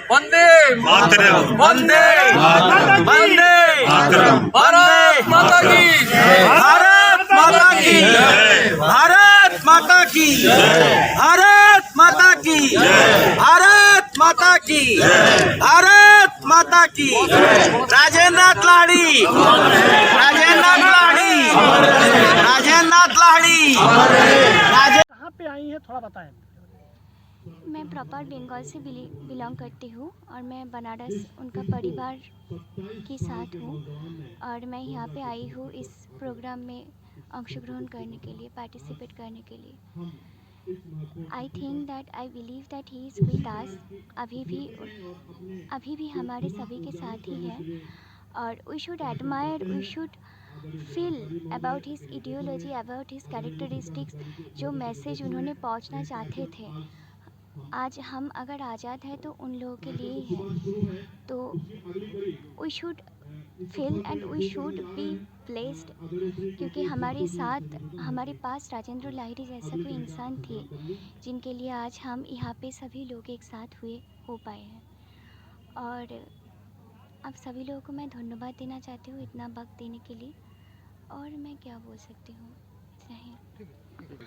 वंदे मातरम, वंदे वंदे भारत माता की, भारत माता की, भारत माता की, भारत माता की, भारत माता की, भारत माता की। राजेंद्र नाथ लाहिड़ी, राजेंद्र नाथ लाहिड़ी, राजेंद्र नाथ लाहिड़ी। कहाँ पे आई हैं थोड़ा बताएं। मैं प्रॉपर बंगाल से बिलोंग करती हूँ और मैं बनारस उनका परिवार के साथ हूँ और मैं यहाँ पे आई हूँ इस प्रोग्राम में अंशग्रहण करने के लिए, पार्टिसिपेट करने के लिए। I think that, I believe that he is with us, अभी भी हमारे सभी के साथ ही है और we should admire, we should feel about his ideology, about his characteristics, जो मैसेज उन्होंने पहुँचना चाहते थे। आज हम अगर आज़ाद हैं तो उन लोगों के लिए ही हैं, तो we should feel and we should be blessed, क्योंकि हमारे साथ, हमारे पास राजेंद्र लाहिड़ी जैसा कोई इंसान थे जिनके लिए आज हम यहाँ पे सभी लोग एक साथ हो पाए हैं। और अब सभी लोगों को मैं धन्यवाद देना चाहती हूँ इतना वक्त देने के लिए, और मैं क्या बोल सकती हूँ।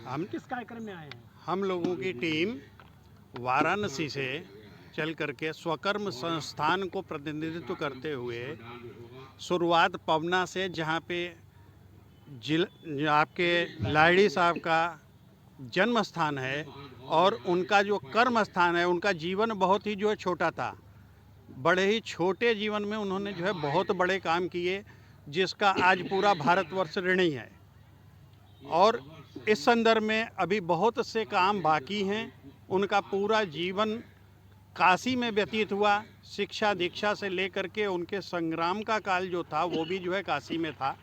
हम किस कार्यक्रम में आए हैं? हम लोगों की टीम वाराणसी से चल करके स्वकर्म संस्थान को प्रतिनिधित्व करते हुए शुरुआत पवना से, जहाँ पे आपके लाहिड़ी साहब का जन्म स्थान है और उनका जो कर्म स्थान है, उनका जीवन बहुत ही जो है छोटा था। बड़े ही छोटे जीवन में उन्होंने जो है बहुत बड़े काम किए, जिसका आज पूरा भारतवर्ष ऋणी है। और इस संदर्भ में अभी बहुत से काम बाकी हैं। उनका पूरा जीवन काशी में व्यतीत हुआ, शिक्षा दीक्षा से लेकर के उनके संग्राम का काल जो था वो भी जो है काशी में था।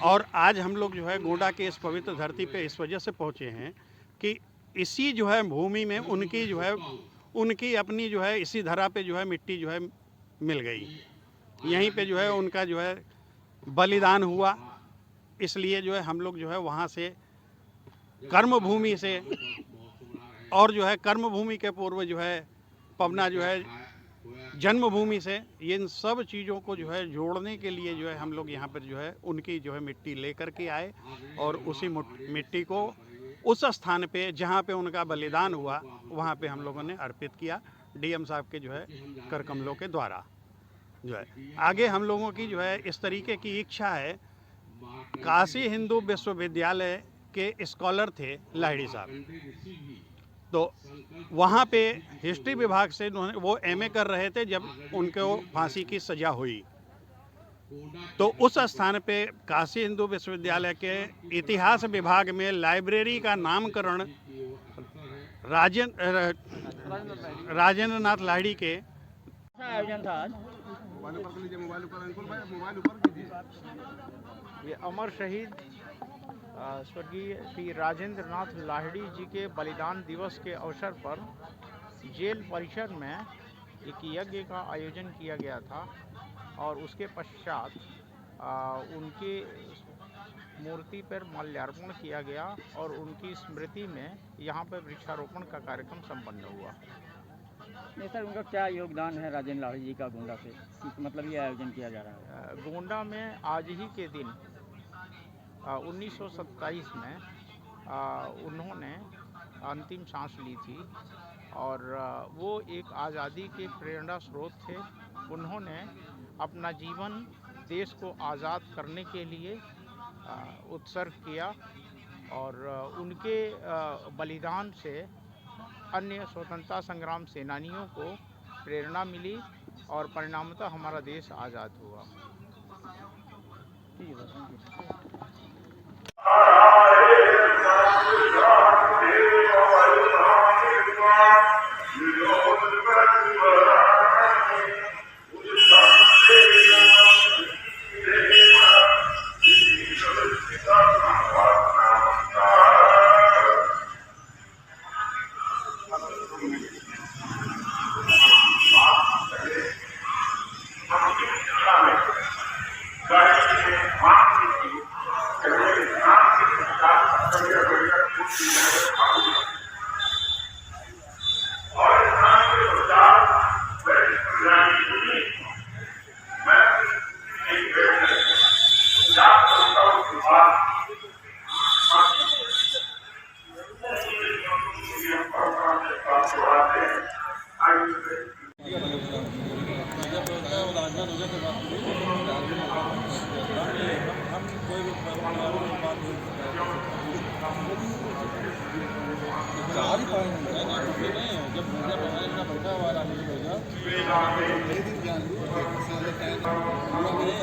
और आज हम लोग जो है गोंडा के इस पवित्र धरती पे इस वजह से पहुँचे हैं कि इसी जो है भूमि में उनकी जो है, उनकी अपनी जो है इसी धरा पे जो है मिट्टी जो है मिल गई। यहीं पे जो है उनका जो है बलिदान हुआ। इसलिए जो है हम लोग जो है वहाँ से कर्मभूमि से, और जो है कर्मभूमि के पूर्व जो है पवना जो है जन्मभूमि से, इन सब चीज़ों को जो है जोड़ने के लिए जो है हम लोग यहाँ पर जो है उनकी जो है मिट्टी लेकर के आए और उसी मिट्टी को उस स्थान पे जहाँ पे उनका बलिदान हुआ वहाँ पे हम लोगों ने अर्पित किया, डीएम साहब के जो है कर कमलों के द्वारा। जो है आगे हम लोगों की जो है इस तरीके की इच्छा है। काशी हिंदू विश्वविद्यालय के स्कॉलर थे लाहिड़ी साहब, तो वहाँ पे हिस्ट्री विभाग से वो एमए कर रहे थे जब उनको फांसी की सज़ा हुई। तो उस स्थान पे काशी हिंदू विश्वविद्यालय के इतिहास विभाग में लाइब्रेरी का नामकरण राजेंद्र नाथ लाहिड़ी के आयोजन था आज। ये अमर शहीद स्वर्गीय श्री राजेंद्र नाथ लाहिड़ी जी के बलिदान दिवस के अवसर पर जेल परिसर में एक यज्ञ का आयोजन किया गया था और उसके पश्चात उनके मूर्ति पर माल्यार्पण किया गया और उनकी स्मृति में यहाँ पर वृक्षारोपण का कार्यक्रम संपन्न हुआ। नहीं सर, उनका क्या योगदान है राजेंद्र लाहिड़ी जी का गोंडा से, मतलब ये आयोजन किया जा रहा है? गोंडा में आज ही के दिन 1927 में उन्होंने अंतिम सांस ली थी और वो एक आज़ादी के प्रेरणा स्रोत थे। उन्होंने अपना जीवन देश को आज़ाद करने के लिए उत्सर्ग किया और उनके बलिदान से अन्य स्वतंत्रता संग्राम सेनानियों को प्रेरणा मिली और परिणामतः हमारा देश आज़ाद हुआ। ठीक है सर, थैंक यू।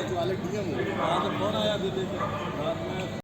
जो अलग नियम हो, फोन आया